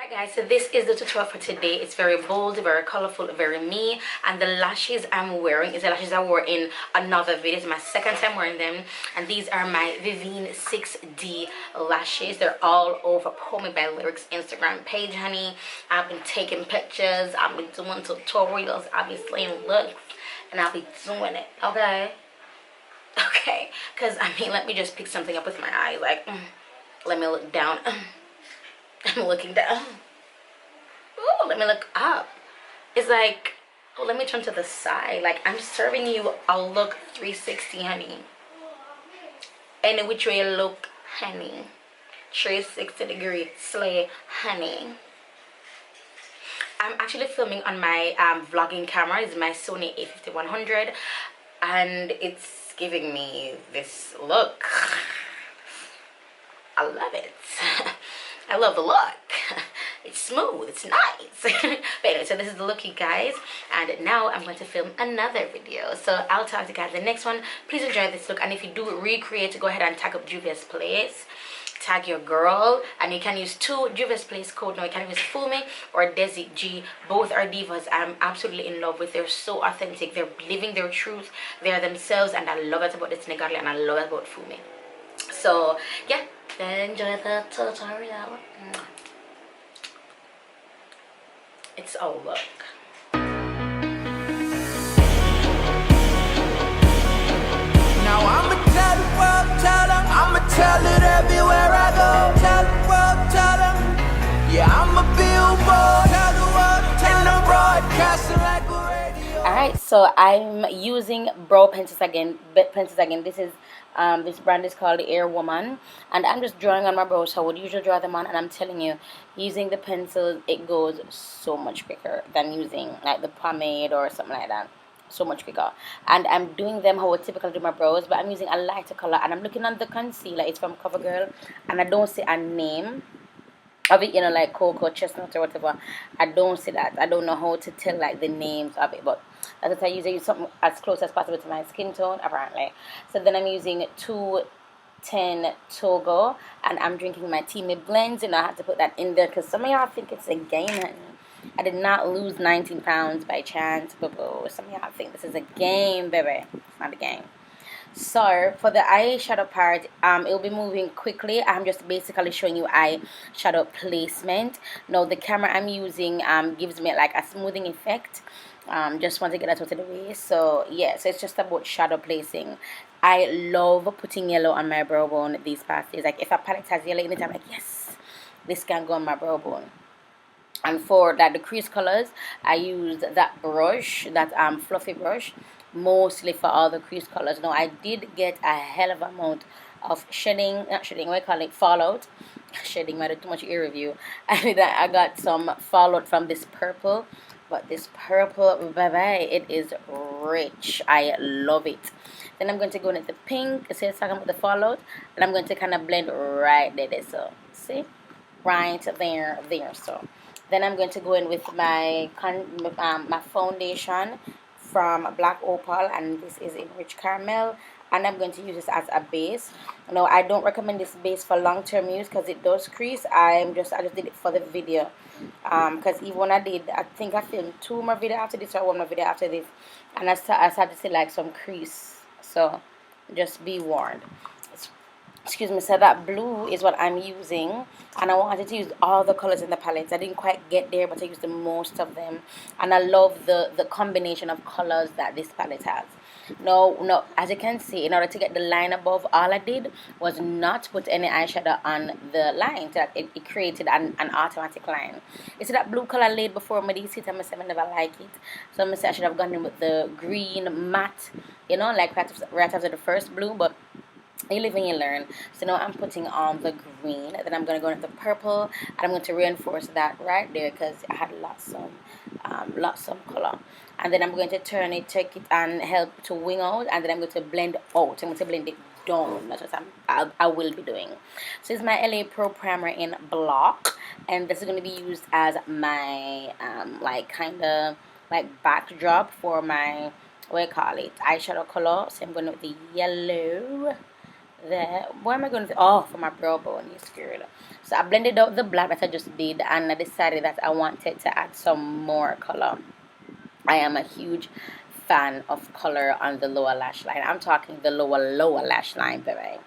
Alright guys, so this is the tutorial for today. It's very bold, very colorful, very me, and the lashes I'm wearing is the lashes I wore in another video. It's my second time wearing them, and these are my Vivine 6D lashes. They're all over Pull Me by Lyrics Instagram page, honey. I've been taking pictures, I've been doing tutorials, I've been slaying looks, and I'll be doing it, okay? Okay, because I mean, let me just pick something up with my eyes, like, let me look down. I'm looking down. Oh, let me look up. It's like, oh, let me turn to the side. Like, I'm serving you a look 360, honey. Any which way you look, honey. 360-degree slay, honey. I'm actually filming on my vlogging camera. It's my Sony a5100, and it's giving me this look. I love it. I love the look. It's smooth, it's nice. But anyway, so this is the look, you guys, and now I'm going to film another video. So I'll talk to you guys in the next one. Please enjoy this look, and if you do recreate, go ahead and tag up JUVIAS Place, tag your girl, and you can use two JUVIAS Place code. Now you can use Fool Me or Desi G. Both are divas I'm absolutely in love with. They're so authentic, they're living their truth, they're themselves, and I love it about this Negarly, and I love it about Fool Me. So yeah, enjoy the tutorial. It's a look. Now I'ma tell the world, tell them, I'ma tell it everywhere I go. Tell the world, tell them, yeah, I'm a billboard. Tell the world, tell them, broadcasting like a radio. Alright, so I'm using brow pencils again. This is this brand is called Air Woman, and I'm just drawing on my brows how I would usually draw them on, and I'm telling you, using the pencils, it goes so much quicker than using like the pomade or something like that. So much quicker. And I'm doing them how I typically do my brows, but I'm using a lighter color, and I'm looking on the concealer. It's from CoverGirl, and I don't see a name of it, you know, like cocoa, chestnut, or whatever. I don't see that. I don't know how to tell like the names of it, but as I usually use something as close as possible to my skin tone, apparently. So then I'm using 210 Togo, and I'm drinking my TEAMIblends. You know, I had to put that in there because some of y'all think it's a game, honey. I did not lose 19 pounds by chance, boo-boo. Some of y'all think this is a game, baby. It's not a game. So for the eyeshadow part, it will be moving quickly. I'm just basically showing you eyeshadow placement. Now the camera I'm using gives me like a smoothing effect. Just want to get that out of the way. So yeah, so it's just about shadow placing. I love putting yellow on my brow bone these past days. Like if a palette has yellow in it, I'm like, yes, this can go on my brow bone. And for that, the crease colors, I use that brush, that fluffy brush, mostly for all the crease colors. Now I did get a hell of amount of shedding, not shedding, what I call it, fallout. Shedding might have too much ear review. I got some fallout from this purple, but this purple, baby, it is rich. I love it. Then I'm going to go into the pink, so it's talking about the fallout, and I'm going to kind of blend right there, so see, right there, so. Then I'm going to go in with my my foundation from Black Opal, and this is in Rich Caramel, and I'm going to use this as a base. Now I don't recommend this base for long-term use because it does crease. I just did it for the video, because even when I think I filmed 2 more videos after this or 1 more video after this, and I started to see like some crease, so just be warned. Excuse me. So that blue is what I'm using, and I wanted to use all the colors in the palette. I didn't quite get there, but I used the most of them, and I love the combination of colors that this palette has. No, as you can see, in order to get the line above, all I did was not put any eyeshadow on the line, so that it created an automatic line. You see that blue color laid before me, you see it, I never like it, so I'm gonna say I should have gone in with the green matte, you know, like right after the first blue, but you live and you learn. So now I'm putting on the green, then I'm going to go into the purple, and I'm going to reinforce that right there because I had lots of color. And then I'm going to take it and help to wing out, and then I'm going to blend out. I'm going to blend it down. That's what I will be doing. So it's my LA Pro Primer in Block, and this is going to be used as my like kind of like backdrop for my, what do you call it, eyeshadow color. So I'm going with the yellow there. Where am I going to? Oh, for my brow bone, you scared. So I blended out the black that I just did, and I decided that I wanted to add some more color. I am a huge fan of color on the lower lash line. I'm talking the lower lash line, baby.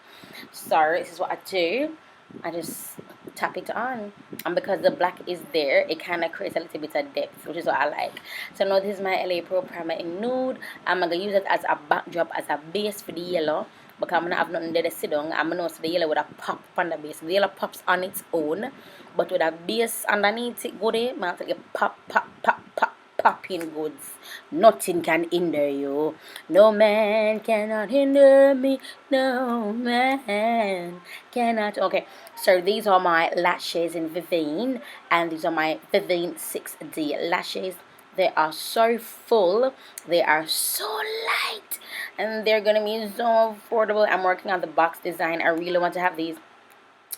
So this is what I do. I just tap it on, and because the black is there, it kind of creates a little bit of depth, which is what I like. So now this is my LA Pro Primer in nude. I'm gonna use it as a backdrop, as a base for the yellow, because I'm gonna have nothing there to sit down. I'm gonna know so the yellow would have pop on the base. The yellow pops on its own, but with a base underneath it, go there, man, take a pop, pop, pop, pop. Popping goods. Nothing can hinder you. No man cannot hinder me. No man cannot. Okay, so these are my lashes in Vivienne, and these are my Vivienne 6D lashes. They are so full, they are so light, and they're gonna be so affordable. I'm working on the box design. I really want to have these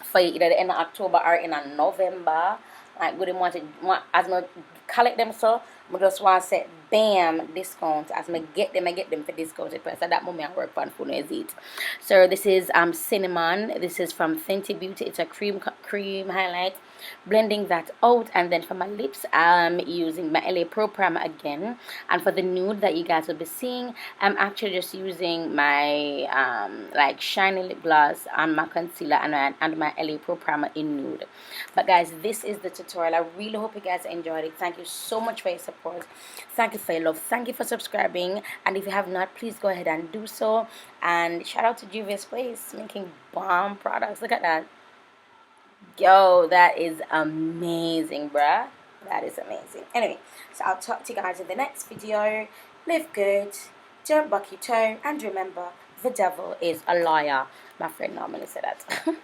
for either the end of October or in a November. Like, we didn't want to, as I collect them, so I just want to say bam discount. As I get them for discounted price. At that moment I work on food is it. So this is cinnamon. This is from Fenty Beauty. It's a cream highlight. Blending that out, and then for my lips I'm using my LA Pro Primer again, and for the nude that you guys will be seeing, I'm actually just using my like shiny lip gloss and my concealer and my LA Pro Primer in nude. But guys, this is the tutorial. I really hope you guys enjoyed it. Thank you so much for your support. Thank you for your love. Thank you for subscribing, and if you have not, please go ahead and do so. And shout out to JUVIAS Place, making bomb products. Look at that. Yo, that is amazing, bruh. That is amazing. Anyway, so I'll talk to you guys in the next video. Live good, don't buck your toe, and remember, the devil is a liar. My friend normally said that.